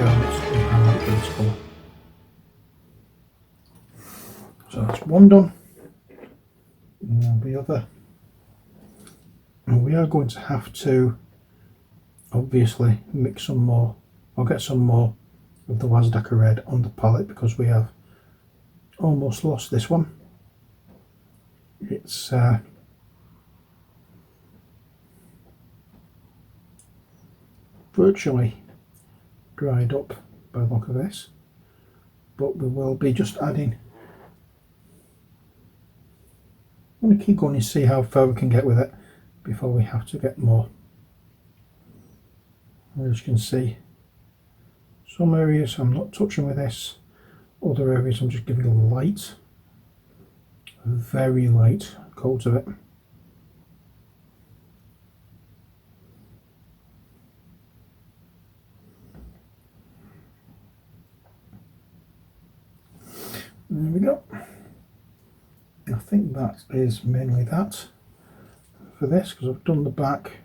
scarlet and highlight this colour. So that's one done. And now the other. And we are going to have to obviously mix some more, or get some more of the Wazdaka red on the palette, because we have almost lost this one. It's virtually dried up by the look of this, but we will be just adding. I'm going to keep going and see how far we can get with it before we have to get more. As you can see, some areas I'm not touching with this, other areas I'm just giving a light, very light coat of it. There we go. I think that is mainly that for this, because I've done the back.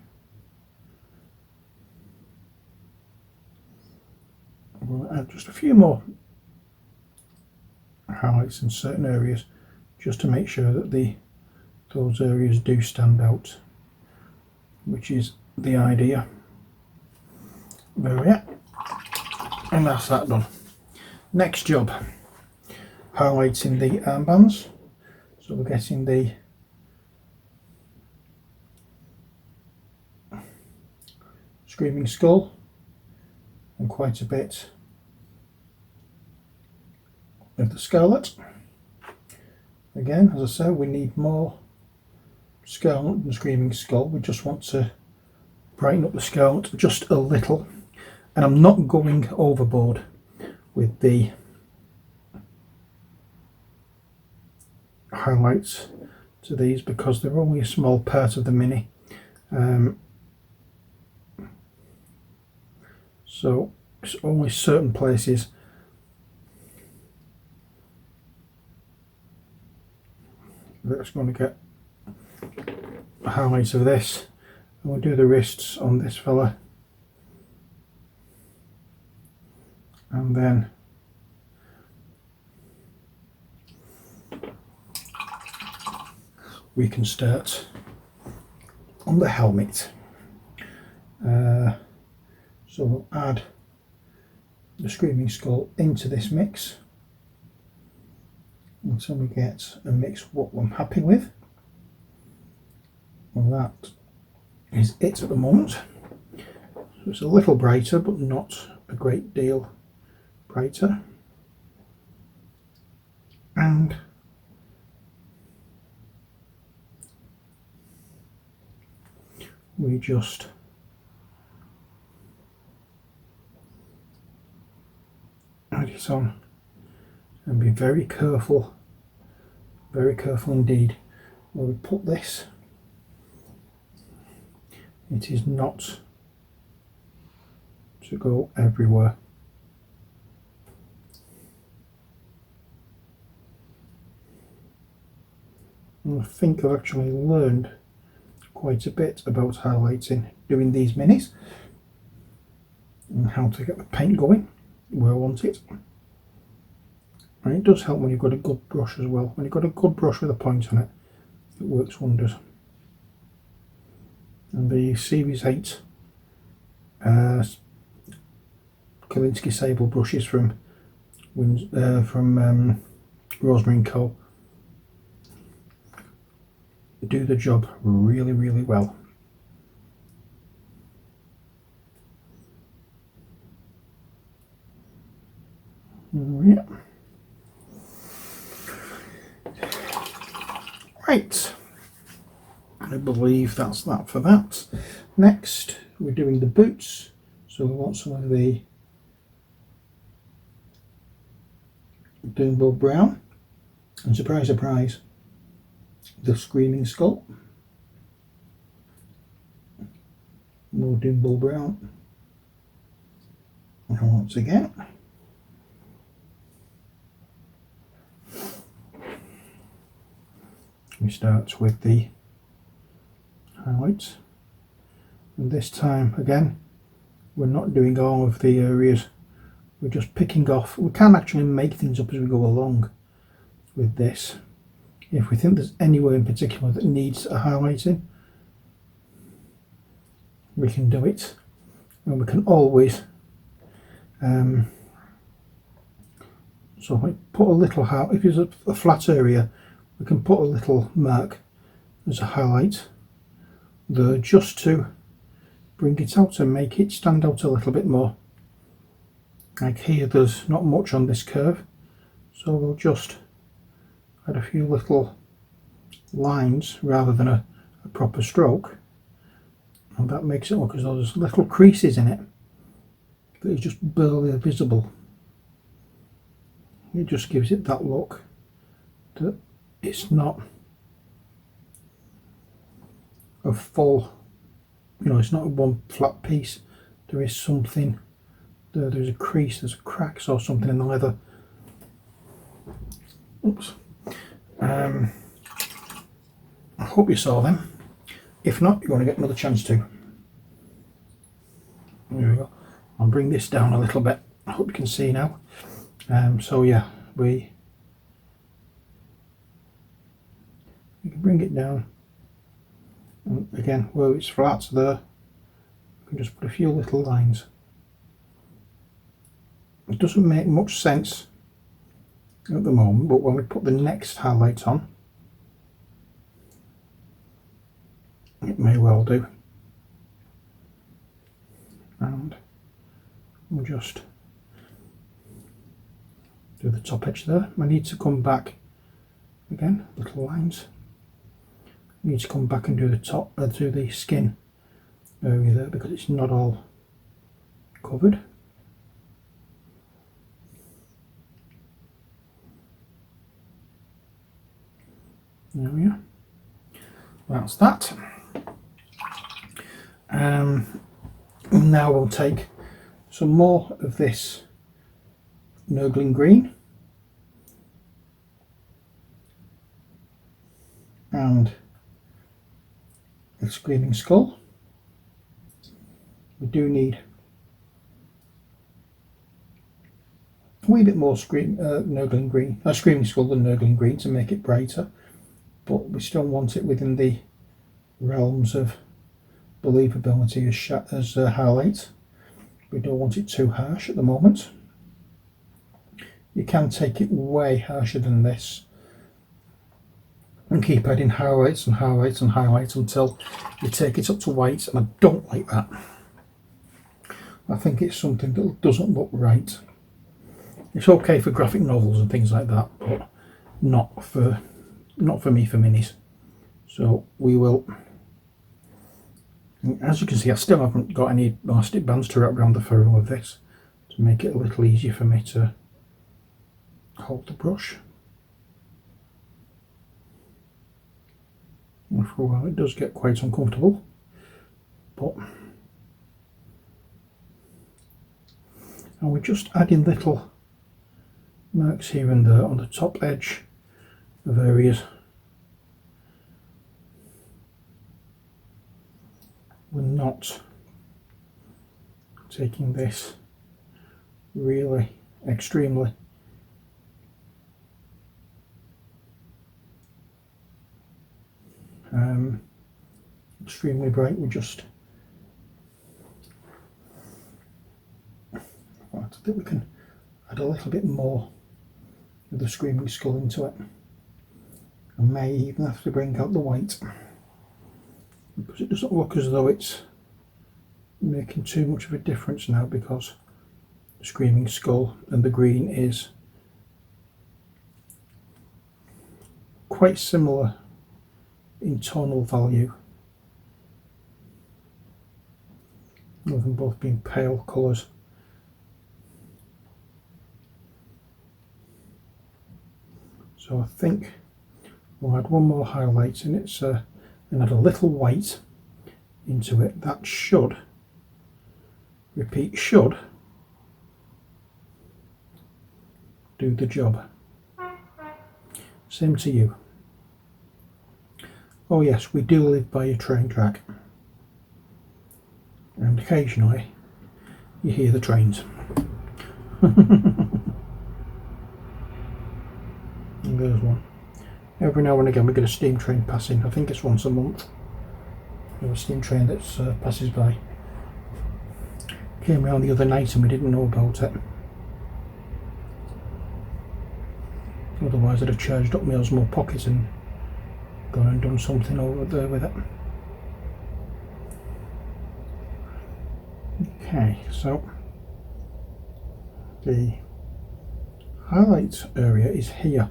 I'm going to add just a few more highlights in certain areas, just to make sure that those areas do stand out, which is the idea. There we are, and that's that done. Next job, highlighting the armbands. So we're getting the Screaming Skull and quite a bit of the Scarlet. Again, as I said, we need more Scarlet than Screaming Skull. We just want to brighten up the Scarlet just a little, and I'm not going overboard with the highlights to these, because they're only a small part of the mini. So it's only certain places that's going to get a highlight of this. And we'll do the wrists on this fella, and then we can start on the helmet. So we'll add the Screaming Skull into this mix until we get a mix what I'm happy with. Well, that is it at the moment. So it's a little brighter, but not a great deal brighter. And we just add it on, and be very careful indeed where we put this. It is not to go everywhere. And I think I've actually learned quite a bit about highlighting doing these minis, and how to get the paint going where I want it. And it does help when you've got a good brush as well. When you've got a good brush with a point on it, it works wonders. And the Series 8 Kolinsky Sable brushes from Rosemary & Co. do the job really, really well. Yeah. Right, I believe that's that for that. Next, we're doing the boots, so we want some of the Doombull Brown, and surprise, surprise, the Screaming Skull. More Doombull Brown, and once again we start with the highlights, and this time again we're not doing all of the areas we're just picking off. We can actually make things up as we go along with this. If we think there's anywhere in particular that needs a highlighting, we can do it, and we can always so if I put a little if there's a flat area, we can put a little mark as a highlight there just to bring it out and make it stand out a little bit more. Like here, there's not much on this curve, so we'll just add a few little lines rather than a proper stroke, and that makes it look as though there's little creases in it that is just barely visible. It just gives it that look that it's not a full, you know, it's not one flat piece. There is something there, there's a crease, there's a cracks or something in the leather. Oops. I hope you saw them. If not, you're going to get another chance to. There we go. I'll bring this down a little bit. I hope you can see now. So yeah, we can bring it down, and again, where it's flat there, we can just put a few little lines. It doesn't make much sense at the moment, but when we put the next highlight on, it may well do. And we'll just do the top edge there. I need to come back again, little lines. I need to come back and do the top, do the skin area there because it's not all covered. There we are. That's that. Now we'll take some more of this Nurgling green and a Screaming Skull. We do need a wee bit more Nurgling green, Screaming Skull than Nurgling green to make it brighter, but we still want it within the realms of believability as highlight. We don't want it too harsh at the moment. You can take it way harsher than this and keep adding highlights and highlights and highlights until you take it up to white, and I don't like that. I think it's something that doesn't look right. It's okay for graphic novels and things like that, but not for me for minis. So we will, as you can see, I still haven't got any elastic bands to wrap around the ferrule of this to make it a little easier for me to hold the brush. And for a while it does get quite uncomfortable, but and we're just adding little marks here and there on the top edge of areas. We're not taking this really extremely bright. We just, I think we can add a little bit more of the Screaming Skull into it. I may even have to bring out the white because it doesn't look as though it's making too much of a difference now, because the Screaming Skull and the green is quite similar in tonal value, with them both being pale colours. So I think we'll add one more highlight in it, and add a little white into it. That should, repeat, should do the job. Same to you. Oh yes, we do live by a train track, and occasionally you hear the trains. And there's one. Every now and again we get a steam train passing. I think it's once a month. There's a steam train that passes by. Came round the other night and we didn't know about it. Otherwise I'd have charged up my Osmo pocket and gone and done something over there with it. Okay, so the highlight area is here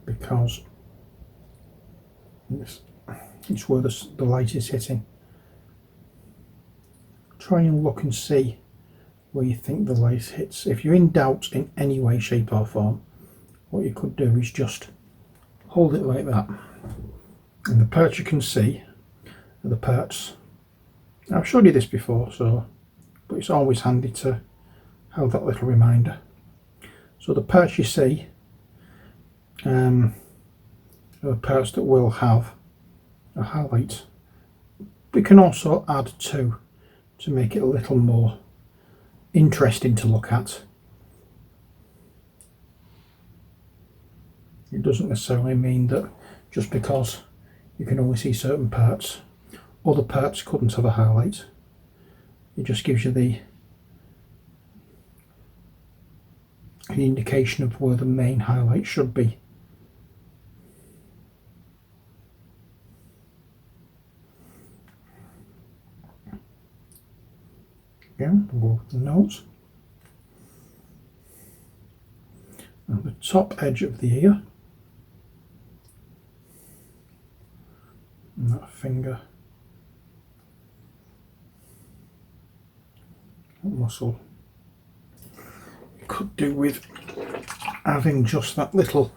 because it's where the light is hitting. Try and look and see where you think the light hits. If you're in doubt in any way, shape or form, what you could do is just hold it like that, and the parts you can see are the parts. I've showed you this before, but it's always handy to have that little reminder. So the parts you see are the parts that will have a highlight. We can also add two to make it a little more interesting to look at. It doesn't necessarily mean that just because you can only see certain parts, other parts couldn't have a highlight. It just gives you the indication of where the main highlight should be. Again, we'll go with the nose. And the top edge of the ear. And that finger. That muscle. You could do with having just that little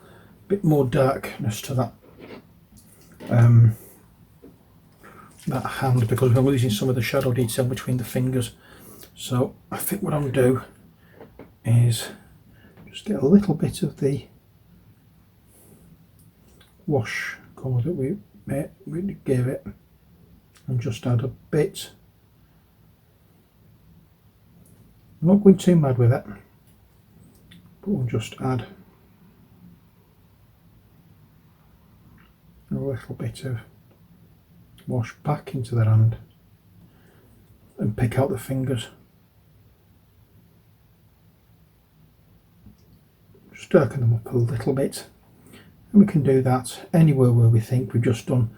bit more darkness to that that hand, because we're losing some of the shadow detail between the fingers. So I think what I'll do is just get a little bit of the wash colour that we gave it and just add a bit. I'm not going too mad with it, but we'll just add a little bit of wash back into the hand and pick out the fingers. Just darken them up a little bit, and we can do that anywhere where we think we've just done,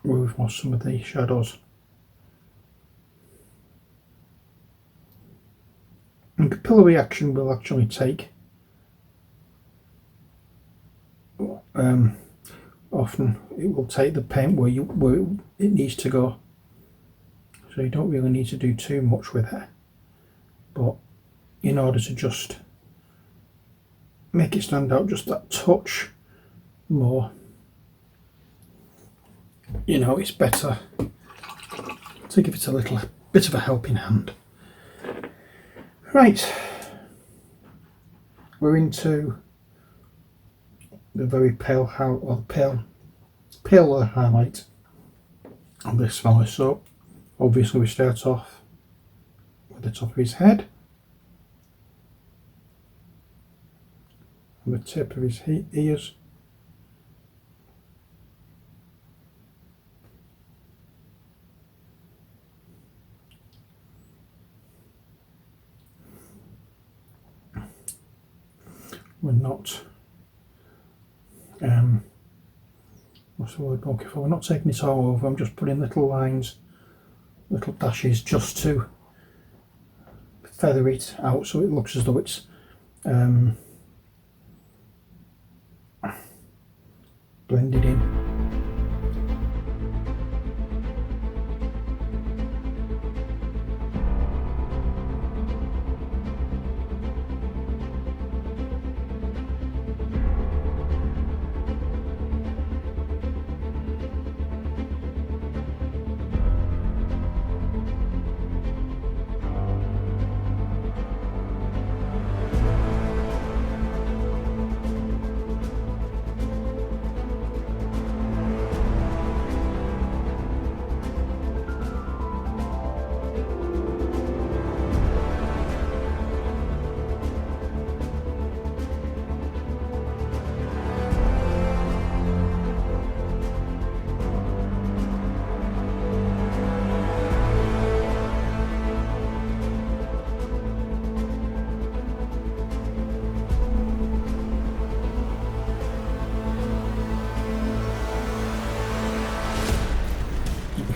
where we've lost some of the shadows. And capillary action will actually take often it will take the paint where it needs to go, so you don't really need to do too much with it, but in order to just make it stand out just that touch more, you know, it's better to give it a little bit of a helping hand. Right, we're into the very paler highlight on this fella. So obviously we start off with the top of his head and the tip of his ears, we're not what's the word I'm looking for? We're not taking it all over. I'm just putting little lines, little dashes, just to feather it out so it looks as though it's blended in.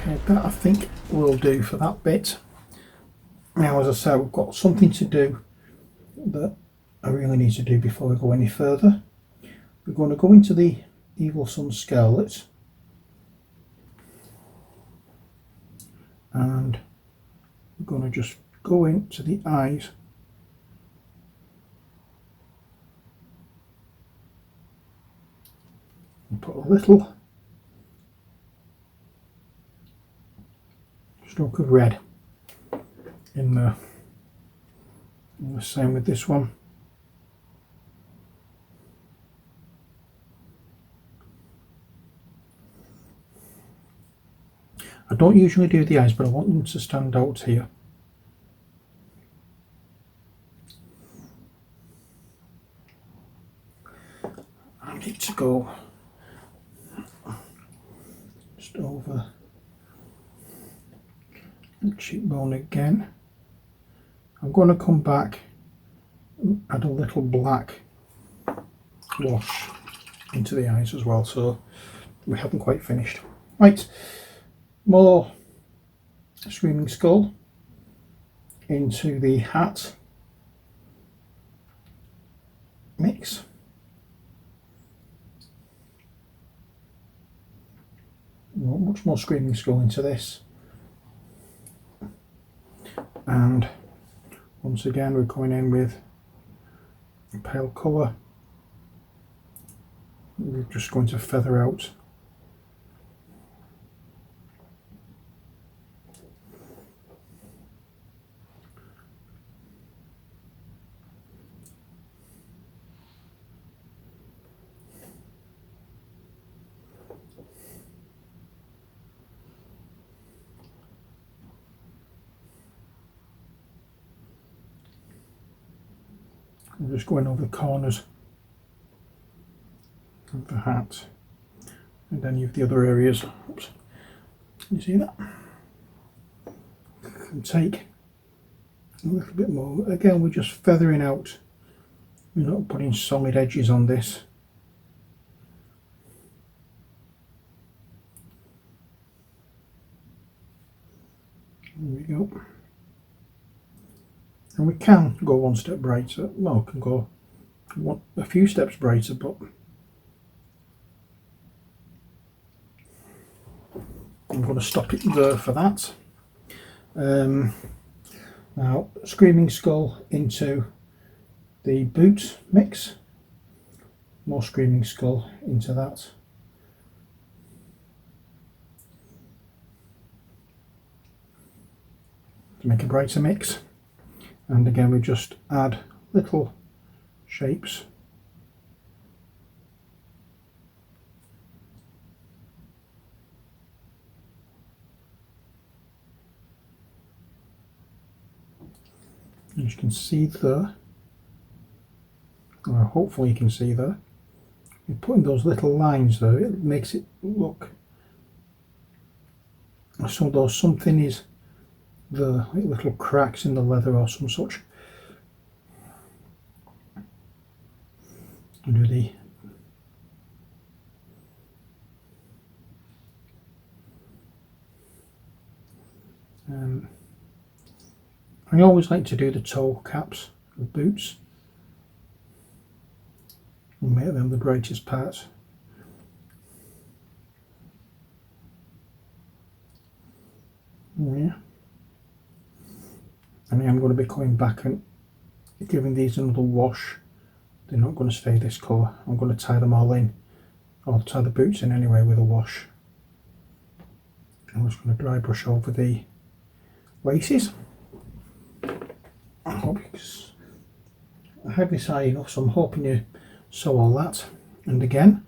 Okay, that I think will do for that bit. Now, as I say, we've got something to do that I really need to do before we go any further. We're going to go into the Evil Sun Scarlet and we're going to just go into the eyes and put a little stroke of red in there. And the same with this one. I don't usually do the eyes, but I want them to stand out here. I need to go just over the cheekbone again. I'm going to come back and add a little black wash into the eyes as well, so we haven't quite finished. Right, more Screaming Skull into the hat mix. Much more Screaming Skull into this, and once again we're going in with a pale colour. We're just going to feather out I'm just going over the corners of the hat and any of the other areas. Oops. Can you see that? And take a little bit more. Again, we're just feathering out. We're not putting solid edges on this. There we go. And we can go one step brighter. Well, we can go a few steps brighter, but I'm going to stop it there for that. Now, Screaming Skull into the boot mix. More Screaming Skull into that. To make a brighter mix. And again, we just add little shapes. As you can see there, or hopefully you can see there, you're putting those little lines there, it makes it look as though something is there, like little cracks in the leather or some such. And do the I always like to do the toe caps of boots and make them the brightest parts. Yeah. And I am going to be coming back and giving these another wash. They're not going to stay this colour. I'm going to tie them all in. I'll tie the boots in anyway with a wash. I'm just going to dry brush over the laces. I have this high enough, so I'm hoping you saw all that. And again,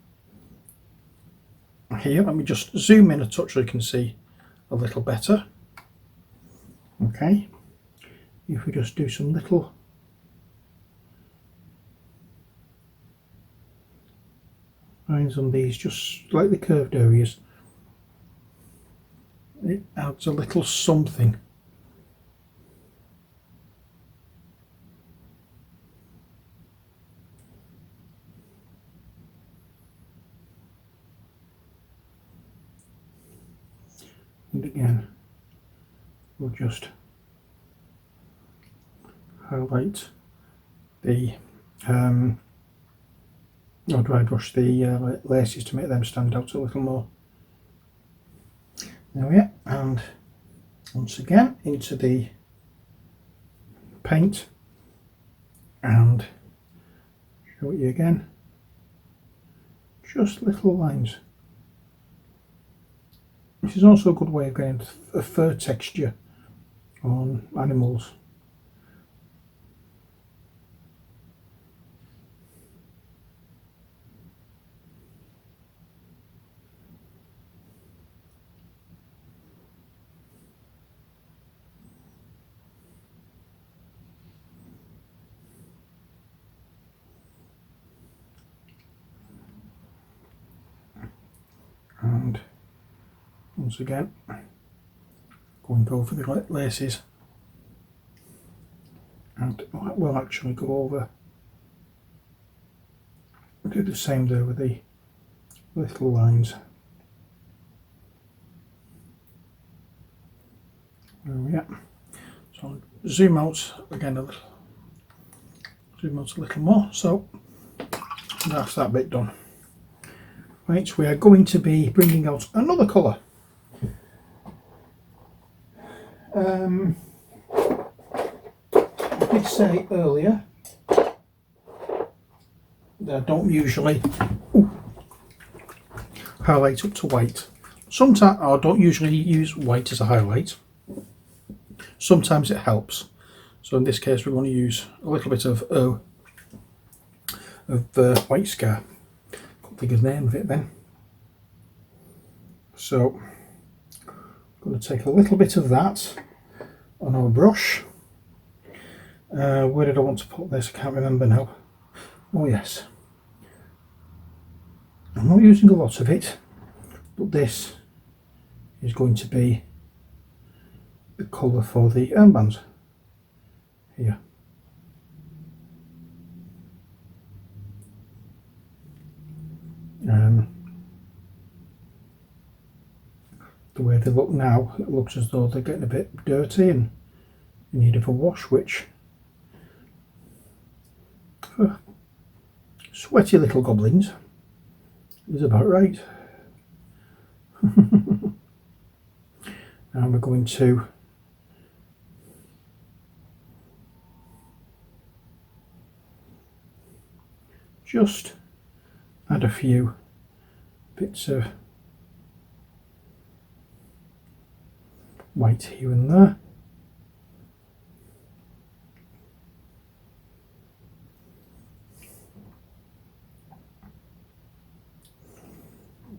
here, let me just zoom in a touch so you can see a little better. Okay, if we just do some little lines on these, just slightly curved areas, it adds a little something. And again, we'll just highlight the or dry brush the laces to make them stand out a little more. There we are, and once again into the paint and show you again, just little lines. This is also a good way of getting a fur texture on animals. And once again, going over the laces, and we'll actually go over, do the same there with the little lines. There we are. So I'll zoom out again a little, zoom out a little more. So that's that bit done. Right, we are going to be bringing out another colour. I did say earlier that I don't usually highlight up to white. Sometimes I don't usually use white as a highlight. Sometimes it helps. So in this case, we're going to use a little bit of white scar. Can't think of the name of it then. So I'm going to take a little bit of that on our brush. Where did I want to put this? I can't remember now. Oh yes. I'm not using a lot of it, but this is going to be the colour for the armbands here. The way they look now, it looks as though they're getting a bit dirty and in need of a wash, which for sweaty little goblins is about right. And we're going to just add a few bits of white here and there.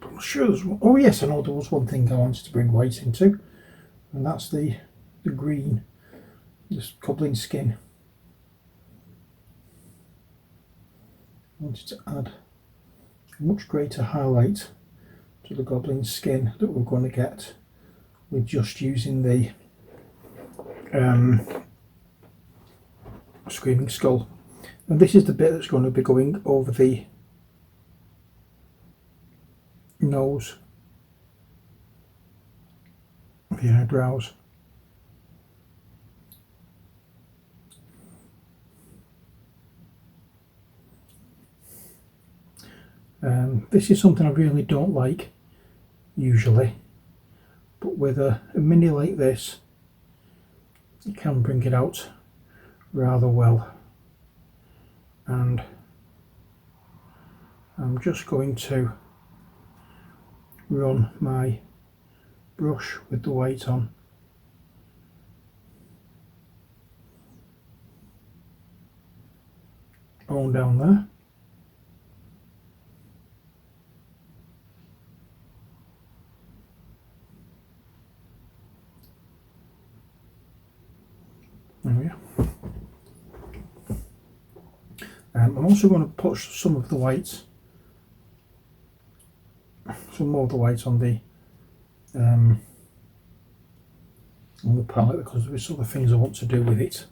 I'm sure there's one. Oh yes, I know there was one thing I wanted to bring white into, and that's the green, this goblin skin. I wanted to add a much greater highlight to the goblin skin that we're going to get with just using the screaming skull. And this is the bit that's going to be going over the nose, the eyebrows. This is something I really don't like usually, but with a mini like this, you can bring it out rather well. And I'm just going to run my brush with the white on on down there. There we are. I'm also going to put some of the white, some more of the white on the palette, because there's other things I want to do with it.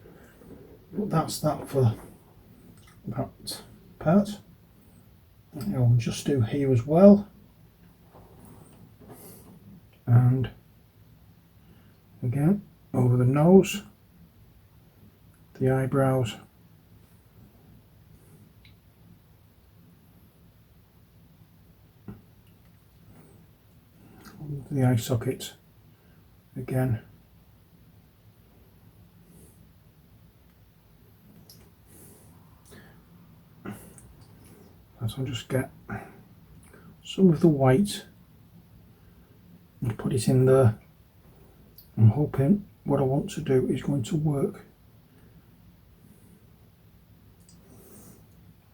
But that's that for that part. I'll just do here as well, and Again, over the nose, the eyebrows, the eye sockets again. So I'll just get some of the white and put it in there. I'm hoping what I want to do is going to work.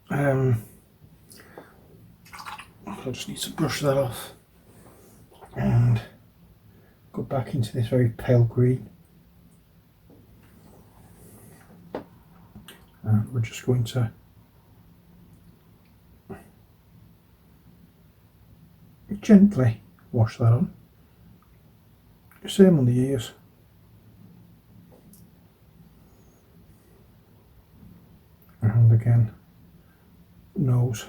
I just need to brush that off and go back into this very pale green, and we're just going to gently wash that on. Same on the ears. And again, nose,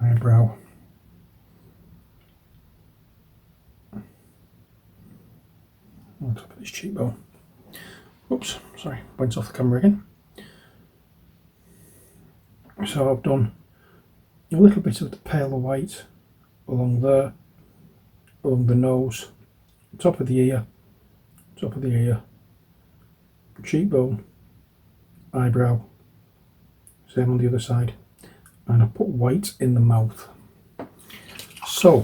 eyebrow, on top of this cheekbone. Oops, sorry, went off the camera again. So I've done a little bit of the paler white along there, along the nose, top of the ear, cheekbone, eyebrow, same on the other side, and I put white in the mouth. So